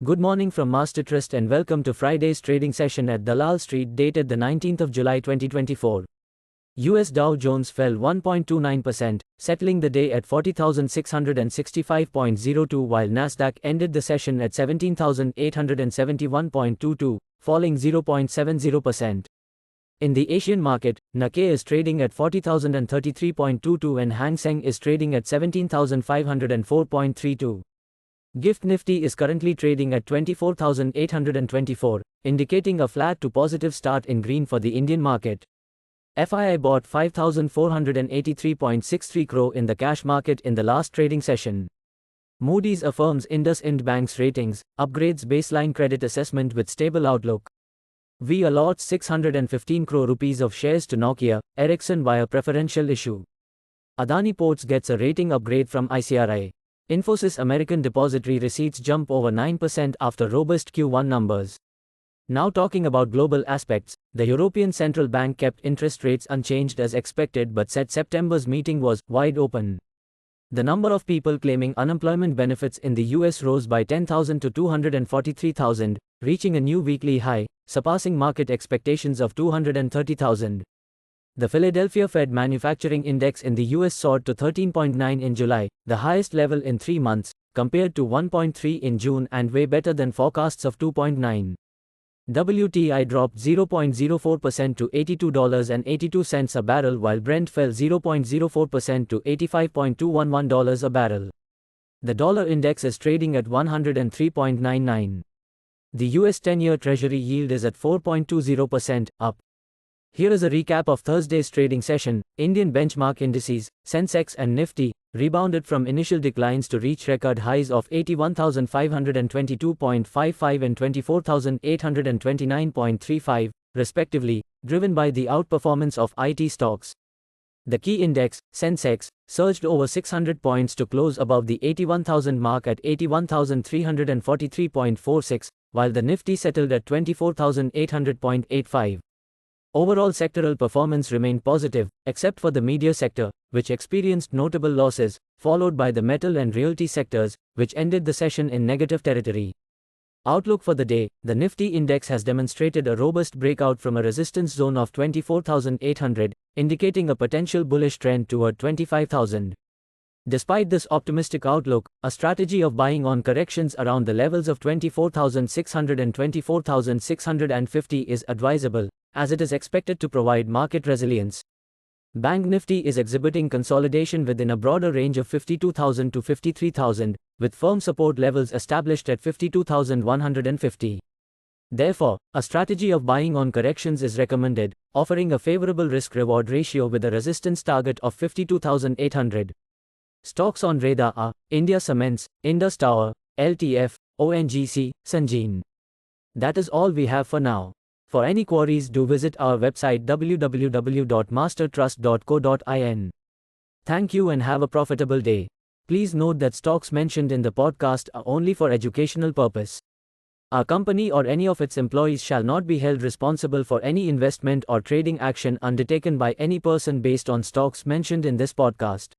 Good morning from Master Trust and welcome to Friday's trading session at Dalal Street dated the 19th of July 2024. US Dow Jones fell 1.29%, settling the day at 40,665.02 while Nasdaq ended the session at 17,871.22, falling 0.70%. In the Asian market, Nikkei is trading at 40,033.22 and Hang Seng is trading at 17,504.32. GIFT Nifty is currently trading at 24,824, indicating a flat to positive start in green for the Indian market. FII bought 5,483.63 crore in the cash market in the last trading session. Moody's affirms IndusInd Bank's ratings, upgrades baseline credit assessment with stable outlook. We allot 615 crore rupees of shares to Nokia, Ericsson via preferential issue. Adani Ports gets a rating upgrade from ICRA. Infosys American Depository receipts jump over 9% after robust Q1 numbers. Now talking about global aspects, the European Central Bank kept interest rates unchanged as expected but said September's meeting was wide open. The number of people claiming unemployment benefits in the US rose by 10,000 to 243,000, reaching a new weekly high, surpassing market expectations of 230,000. The Philadelphia Fed Manufacturing Index in the US soared to 13.9 in July, the highest level in 3 months, compared to 1.3 in June and way better than forecasts of 2.9. WTI dropped 0.04% to $82.82 a barrel while Brent fell 0.04% to $85.211 a barrel. The dollar index is trading at 103.99. The US 10-year Treasury yield is at 4.20%, up. Here is a recap of Thursday's trading session. Indian benchmark indices, Sensex and Nifty, rebounded from initial declines to reach record highs of 81,522.55 and 24,829.35, respectively, driven by the outperformance of IT stocks. The key index, Sensex, surged over 600 points to close above the 81,000 mark at 81,343.46, while the Nifty settled at 24,800.85. Overall sectoral performance remained positive, except for the media sector, which experienced notable losses, followed by the metal and realty sectors, which ended the session in negative territory. Outlook for the day: the Nifty index has demonstrated a robust breakout from a resistance zone of 24,800, indicating a potential bullish trend toward 25,000. Despite this optimistic outlook, a strategy of buying on corrections around the levels of 24,600 and 24,650 is advisable, as it is expected to provide market resilience. Bank Nifty is exhibiting consolidation within a broader range of 52,000 to 53,000, with firm support levels established at 52,150. Therefore, a strategy of buying on corrections is recommended, offering a favorable risk-reward ratio with a resistance target of 52,800. Stocks on radar are India Cements, Indus Tower, LTF, ONGC, Syngene. That is all we have for now. For any queries, do visit our website www.mastertrust.co.in. Thank you and have a profitable day. Please note that stocks mentioned in the podcast are only for educational purpose. Our company or any of its employees shall not be held responsible for any investment or trading action undertaken by any person based on stocks mentioned in this podcast.